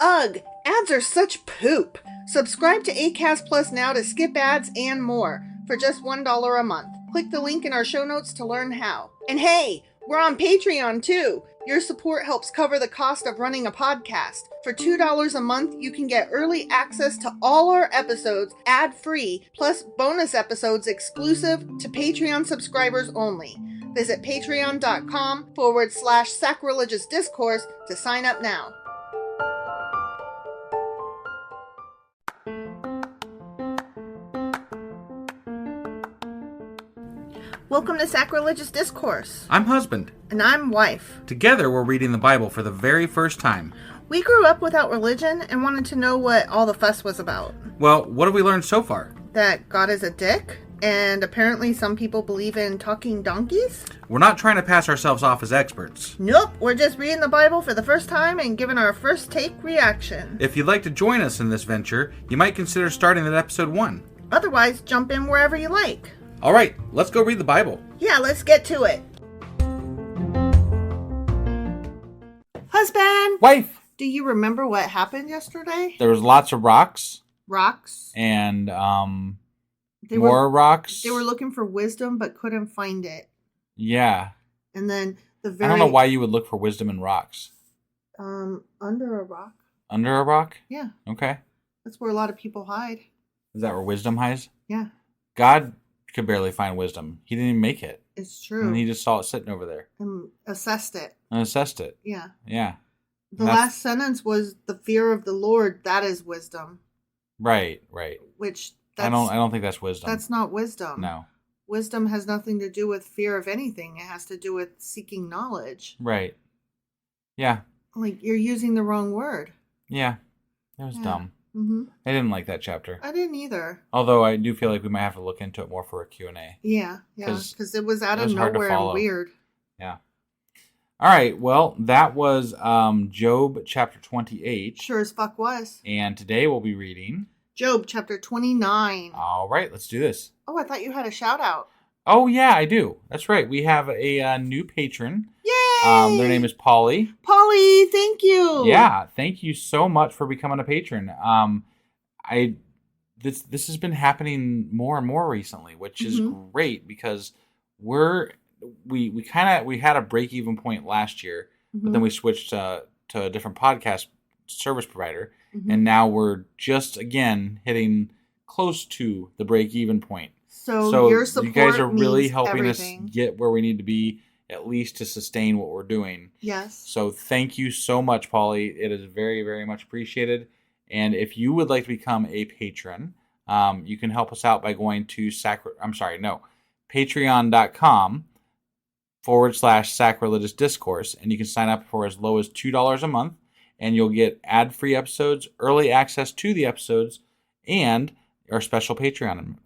Ugh, ads are such poop. Subscribe to Acast Plus now to skip ads and more for just $1 a month. Click the link in our show notes to learn how. And hey, we're on Patreon too. Your support helps cover the cost of running a podcast. For $2 a month, you can get early access to all our episodes ad-free, plus bonus episodes exclusive to Patreon subscribers only. Visit patreon.com/sacrilegious discourse to sign up now. Welcome to Sacrilegious Discourse. I'm husband. And I'm wife. Together, we're reading the Bible for the very first time. We grew up without religion and wanted to know what all the fuss was about. Well, what have we learned so far? That God is a dick, and apparently some people believe in talking donkeys? We're not trying to pass ourselves off as experts. Nope, we're just reading the Bible for the first time and giving our first take reaction. If you'd like to join us in this venture, you might consider starting at episode 1. Otherwise, jump in wherever you like. All right, let's go read the Bible. Yeah, let's get to it. Husband! Wife! Do you remember what happened yesterday? There was lots of rocks. Rocks. And more rocks. They were looking for wisdom but couldn't find it. Yeah. And then I don't know why you would look for wisdom in rocks. Under a rock. Under a rock? Yeah. Okay. That's where a lot of people hide. Is that where wisdom hides? Yeah. God could barely find wisdom. He didn't even make it. It's true. And he just saw it sitting over there. And assessed it. And assessed it. Yeah. Yeah. The last sentence was the fear of the Lord, that is wisdom. Right. Which I don't think that's wisdom. That's not wisdom. No. Wisdom has nothing to do with fear of anything. It has to do with seeking knowledge. Right. Yeah. Like, you're using the wrong word. Yeah. That was dumb. Mm-hmm. I didn't like that chapter. I didn't either. Although I do feel like we might have to look into it more for a Q&A. Yeah. Because it was out of nowhere and weird. Yeah. All right. Well, that was Job chapter 28. Sure as fuck was. And today we'll be reading Job chapter 29. All right. Let's do this. Oh, I thought you had a shout out. Oh, yeah, I do. That's right. We have a new patron. Yay! Their name is Polly. Polly, thank you. Yeah, thank you so much for becoming a patron. This has been happening more and more recently, which is great because we had a break even point last year, but then we switched to a different podcast service provider, and now we're just again hitting close to the break even point. So your support, you guys are really helping everything. us get where we need to be, at least to sustain what we're doing. Yes. So thank you so much, Polly. It is very, very much appreciated. And if you would like to become a patron, you can help us out by going to patreon.com/sacrilegious discourse, and you can sign up for as low as $2 a month, and you'll get ad-free episodes, early access to the episodes, and our special Patreon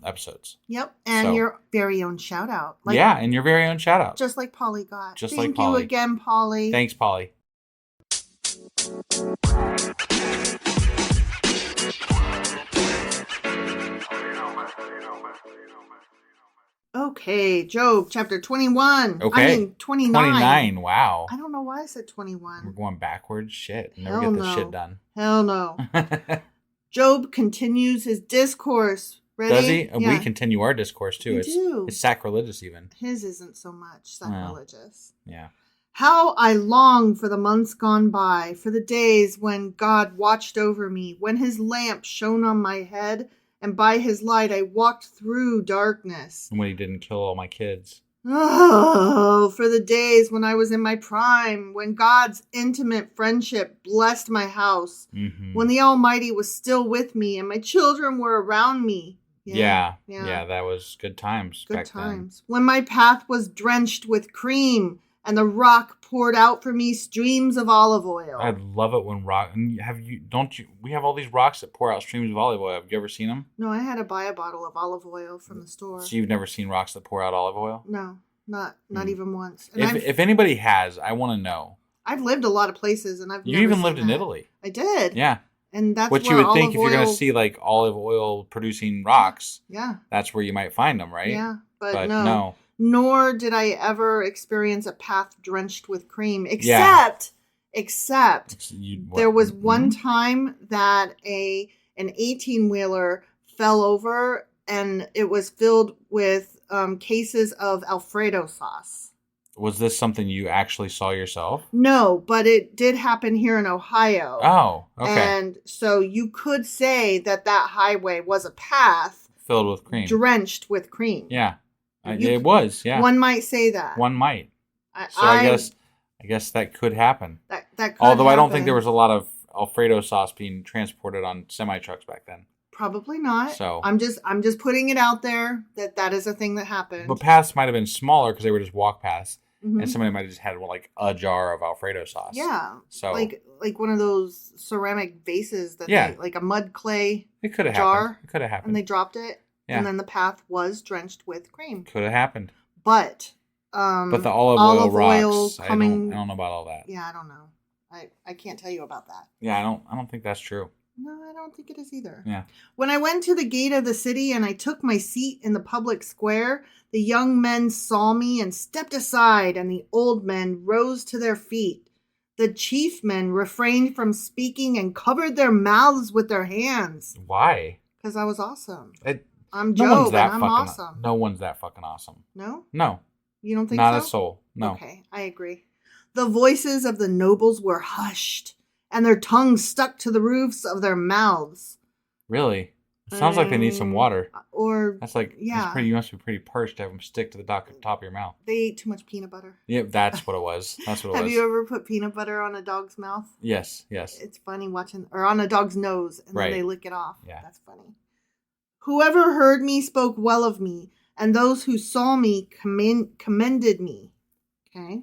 episodes. Yep, and your very own shout out. And your very own shout out. Just like Polly got. Thank you again, Polly. Thanks, Polly. Okay, Job chapter 21. Okay. I mean 29. 29, wow. I don't know why I said 21. We're going backwards? Shit. Never get this shit done. Hell no. Job continues his discourse. Ready? Does he? Yeah. We continue our discourse too. It's sacrilegious even. His isn't so much sacrilegious. Yeah. How I long for the months gone by, for the days when God watched over me, when his lamp shone on my head, and by his light I walked through darkness. And when he didn't kill all my kids. Oh, for the days when I was in my prime, when God's intimate friendship blessed my house, when the Almighty was still with me and my children were around me. Yeah, that was good times. Good times. When my path was drenched with cream and the rock poured out for me streams of olive oil. I love it when we have all these rocks that pour out streams of olive oil. Have you ever seen them? No, I had to buy a bottle of olive oil from the store. So you've never seen rocks that pour out olive oil? No, not even once. And if anybody has, I want to know. I've lived a lot of places and You even lived in Italy. I did. Yeah. And that's what you would think if you're going to see like olive oil producing rocks. Yeah. That's where you might find them, right? Yeah, but no. Nor did I ever experience a path drenched with cream, except Except there was one time that an 18-wheeler fell over and it was filled with cases of Alfredo sauce. Was this something you actually saw yourself? No, but it did happen here in Ohio. Oh, okay. And so you could say that highway was a path filled with cream, drenched with cream. Yeah, it was. Yeah, one might say that. One might. I guess that could happen. That could Although happen. I don't think there was a lot of Alfredo sauce being transported on semi trucks back then. Probably not. So I'm just putting it out there that is a thing that happened. But paths might have been smaller because they were just walk paths, and somebody might have just had like a jar of Alfredo sauce. Yeah. So like one of those ceramic vases that like a mud clay. It could have jar. Happened. It could have happened. And they dropped it, and then the path was drenched with cream. Could have happened. But the olive oil rocks. Coming, I don't know about all that. Yeah, I don't know. I can't tell you about that. Yeah, I don't think that's true. No, I don't think it is either. Yeah. When I went to the gate of the city and I took my seat in the public square, the young men saw me and stepped aside, and the old men rose to their feet. The chief men refrained from speaking and covered their mouths with their hands. Why? Because I was awesome. I'm Job, and I'm awesome. No one's that fucking awesome. No? No. You don't think Not so? a soul. No. Okay, I agree. The voices of the nobles were hushed, and their tongues stuck to the roofs of their mouths. Really? It sounds like they need some water. Or that's like, yeah. You must be pretty perched to have them stick to the top of your mouth. They ate too much peanut butter. Yeah, that's what it was. Have you ever put peanut butter on a dog's mouth? Yes. It's funny or on a dog's nose, and then they lick it off. Yeah. That's funny. Whoever heard me spoke well of me, and those who saw me commended me. Okay.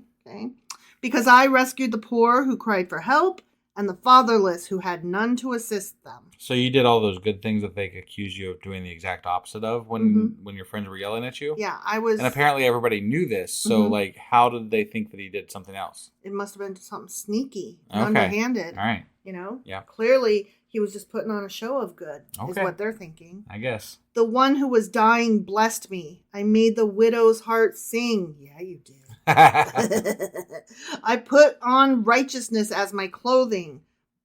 Because I rescued the poor who cried for help, and the fatherless who had none to assist them. So you did all those good things that they accused you of doing the exact opposite of when your friends were yelling at you? Yeah, I was... And apparently everybody knew this, so like, how did they think that he did something else? It must have been something sneaky, underhanded. All right. You know? Yeah. Clearly, he was just putting on a show of good, is what they're thinking. I guess. The one who was dying blessed me. I made the widow's heart sing. Yeah, you did. I put on righteousness as my clothing,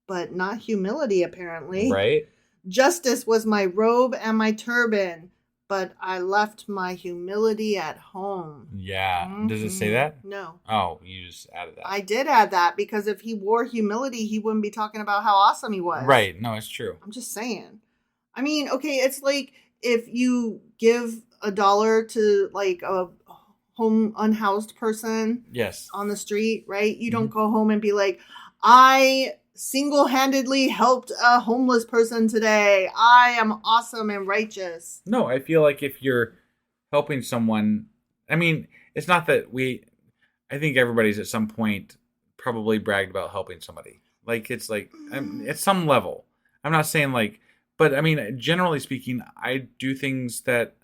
but not humility, apparently. Right. Justice was my robe and my turban, but I left my humility at home. Yeah. Does it say that? No. Oh, you just added that. I did add that because if he wore humility, he wouldn't be talking about how awesome he was. Right. No, it's true. I'm just saying. I mean, okay, it's like if you give $1 to like a home unhoused person on the street, right? You don't go home and be like, I single-handedly helped a homeless person today. I am awesome and righteous. No, I feel like if you're helping someone, I mean, it's not that I think everybody's at some point probably bragged about helping somebody. Like, it's like, at some level. I'm not saying like, but I mean, generally speaking, I do things that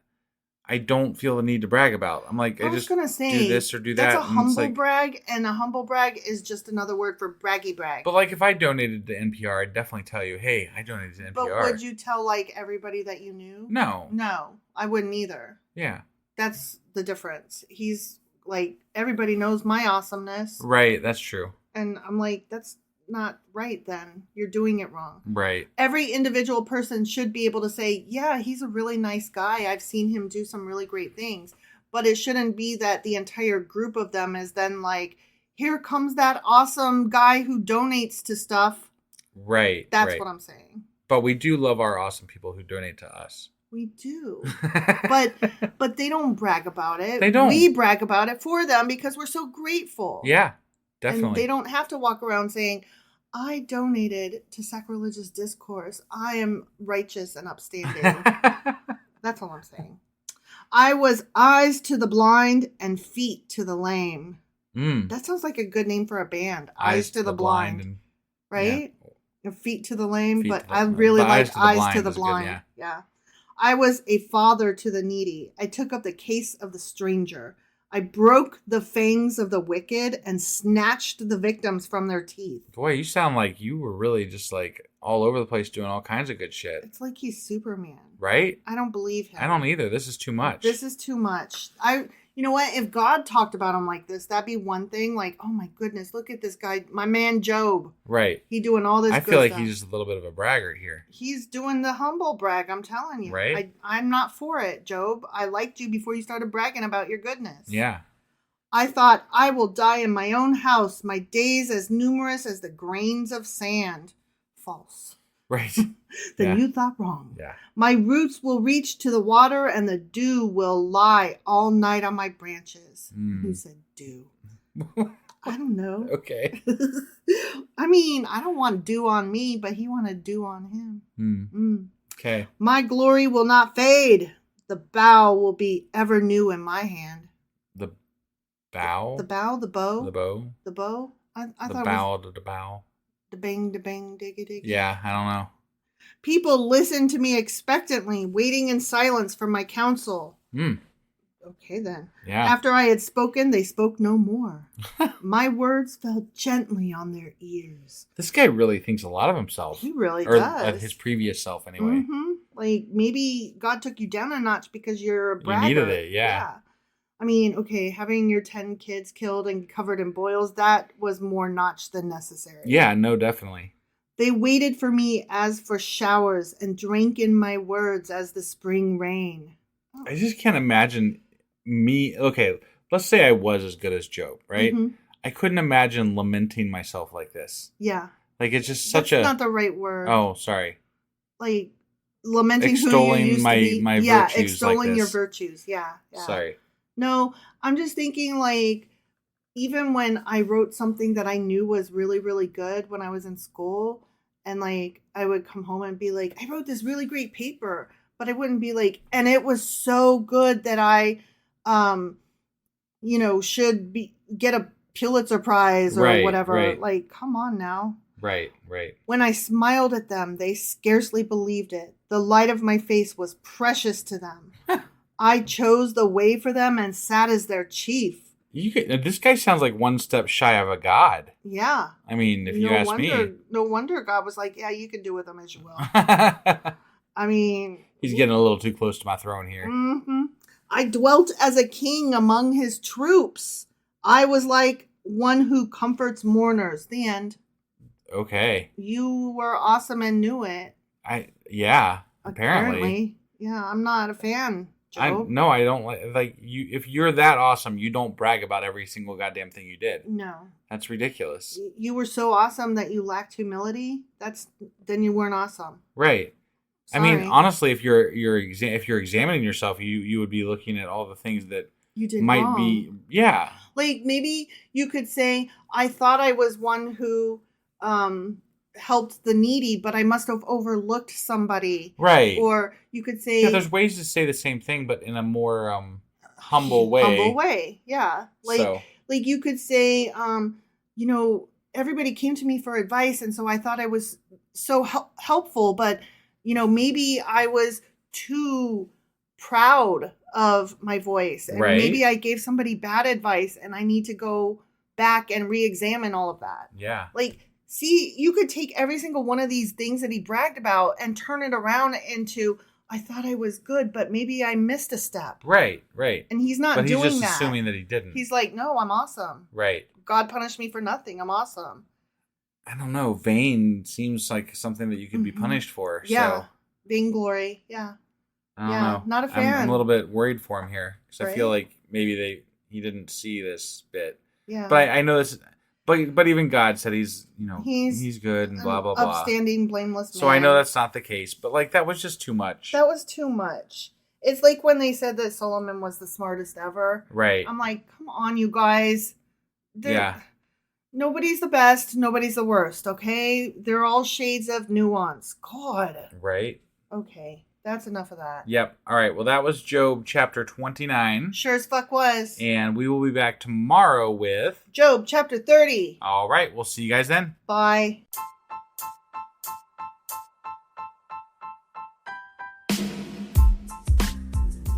I don't feel the need to brag about. I'm like, I just do this or do that. That's a humble brag, and a humble brag is just another word for braggy brag. But like, if I donated to NPR, I'd definitely tell you, hey, I donated to NPR. But would you tell like everybody that you knew? No. No, I wouldn't either. Yeah. That's the difference. He's like, everybody knows my awesomeness. Right, that's true. And I'm like, that's not right then. You're doing it wrong. Right. Every individual person should be able to say, yeah, he's a really nice guy. I've seen him do some really great things. But it shouldn't be that the entire group of them is then like, here comes that awesome guy who donates to stuff. Right. That's what I'm saying. But we do love our awesome people who donate to us. We do. but they don't brag about it. They don't. We brag about it for them because we're so grateful. Yeah. Definitely. And they don't have to walk around saying, I donated to Sacrilegious Discourse. I am righteous and upstanding. That's all I'm saying. I was eyes to the blind and feet to the lame. That sounds like a good name for a band. Eyes to the blind. Right? Yeah. Feet to the lame, I really like eyes to the blind. Good, yeah. I was a father to the needy. I took up the case of the stranger. I broke the fangs of the wicked and snatched the victims from their teeth. Boy, you sound like you were really just like all over the place doing all kinds of good shit. It's like he's Superman. Right? I don't believe him. I don't either. This is too much. This is too much. You know what? If God talked about him like this, that'd be one thing. Like, oh my goodness, look at this guy, my man Job. Right. He doing all this I good feel like stuff. he's just a little bit of a braggart here. He's doing the humble brag, I'm telling you. Right. I'm not for it, Job. I liked you before you started bragging about your goodness. Yeah. I thought, I will die in my own house, my days as numerous as the grains of sand. False. Right. Then you thought wrong. Yeah. My roots will reach to the water, and the dew will lie all night on my branches. Who said dew? I don't know. Okay. I mean, I don't want dew on me, but he wanted dew on him. Okay. My glory will not fade. The bow will be ever new in my hand. The bow? The bow, the bow. The bow? The bow? I the thought bow it was to the bow. the bang, diggy, diggy. Yeah, I don't know. People listen to me expectantly, waiting in silence for my counsel. Okay, then. Yeah. After I had spoken, they spoke no more. My words fell gently on their ears. This guy really thinks a lot of himself. He really or does. His previous self, anyway. Like, maybe God took you down a notch because you're a bragger. You needed it, yeah. I mean, okay, having your 10 kids killed and covered in boils, that was more notch than necessary. Yeah, no, definitely. They waited for me as for showers and drank in my words as the spring rain. I just can't imagine me. Okay, let's say I was as good as Job, right? I couldn't imagine lamenting myself like this. Yeah. Like, it's just That's such not the right word. Oh, sorry. Like, lamenting extolling who you used my, to be. my yeah, virtues extolling like this. your virtues. Yeah. Sorry. No, I'm just thinking, like, even when I wrote something that I knew was really, really good when I was in school, and, like, I would come home and be like, I wrote this really great paper, but I wouldn't be like, and it was so good that I, should get a Pulitzer Prize or whatever. Right. Like, come on now. Right. When I smiled at them, they scarcely believed it. The light of my face was precious to them. I chose the way for them and sat as their chief. This guy sounds like one step shy of a god. Yeah. I mean, if you ask me. No wonder God was like, yeah, you can do with them as you will. I mean. He's getting a little too close to my throne here. I dwelt as a king among his troops. I was like one who comforts mourners. The end. Okay. You were awesome and knew it. Apparently. Yeah, I'm not a fan. I don't like you. If you're that awesome, you don't brag about every single goddamn thing you did. No, that's ridiculous. You were so awesome that you lacked humility. Then you weren't awesome, right? Sorry. I mean, honestly, if you're examining yourself, you would be looking at all the things that you did might wrong. Be. Yeah, like maybe you could say, I thought I was one who helped the needy, but I must have overlooked somebody. Right. Or you could say, there's ways to say the same thing, but in a more humble way. Humble way, yeah. Like you could say, everybody came to me for advice, and so I thought I was so helpful, but maybe I was too proud of my voice, and maybe I gave somebody bad advice, and I need to go back and re-examine all of that. Yeah. Like, see, you could take every single one of these things that he bragged about and turn it around into, I thought I was good, but maybe I missed a step. Right. And he's not doing that. But he's just assuming that he didn't. He's like, no, I'm awesome. Right. God punished me for nothing. I'm awesome. I don't know. Vain seems like something that you could be punished for. Yeah. So. Vainglory. Yeah. I don't know. Not a fan. I'm a little bit worried for him here because I feel like maybe he didn't see this bit. Yeah. But I know this. But even God said he's good and blah, blah, blah. Upstanding, blameless man. So I know that's not the case, but like that was just too much. That was too much. It's like when they said that Solomon was the smartest ever. Right. I'm like, come on, you guys. Nobody's the best. Nobody's the worst, okay? They're all shades of nuance. God. Right. Okay. That's enough of that. Yep. All right. Well, that was Job chapter 29. Sure as fuck was. And we will be back tomorrow with Job chapter 30. All right. We'll see you guys then. Bye.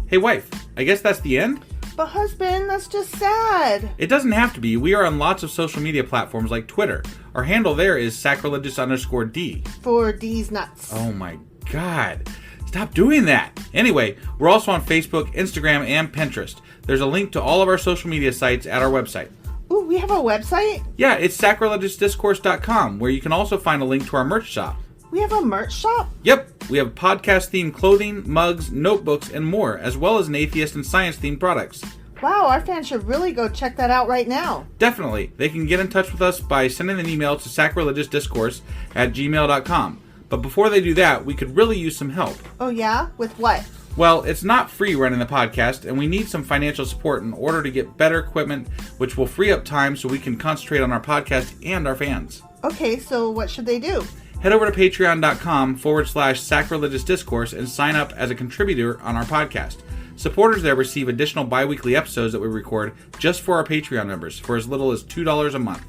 Hey, wife. I guess that's the end? But husband, that's just sad. It doesn't have to be. We are on lots of social media platforms like Twitter. Our handle there is sacrilegious_D. For D's nuts. Oh my God. Stop doing that. Anyway, we're also on Facebook, Instagram, and Pinterest. There's a link to all of our social media sites at our website. Ooh, we have a website? Yeah, it's sacrilegiousdiscourse.com, where you can also find a link to our merch shop. We have a merch shop? Yep, we have podcast-themed clothing, mugs, notebooks, and more, as well as an atheist and science-themed products. Wow, our fans should really go check that out right now. Definitely. They can get in touch with us by sending an email to sacrilegiousdiscourse@gmail.com. But before they do that, we could really use some help. Oh yeah? With what? Well, it's not free running the podcast, and we need some financial support in order to get better equipment, which will free up time so we can concentrate on our podcast and our fans. Okay, so what should they do? Head over to patreon.com/sacrilegiousdiscourse and sign up as a contributor on our podcast. Supporters there receive additional bi-weekly episodes that we record just for our Patreon members for as little as $2 a month.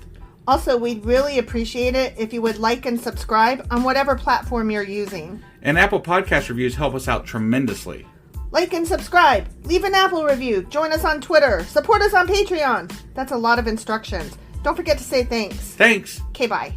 Also, we'd really appreciate it if you would like and subscribe on whatever platform you're using. And Apple Podcast reviews help us out tremendously. Like and subscribe. Leave an Apple review. Join us on Twitter. Support us on Patreon. That's a lot of instructions. Don't forget to say thanks. Thanks. Okay, bye.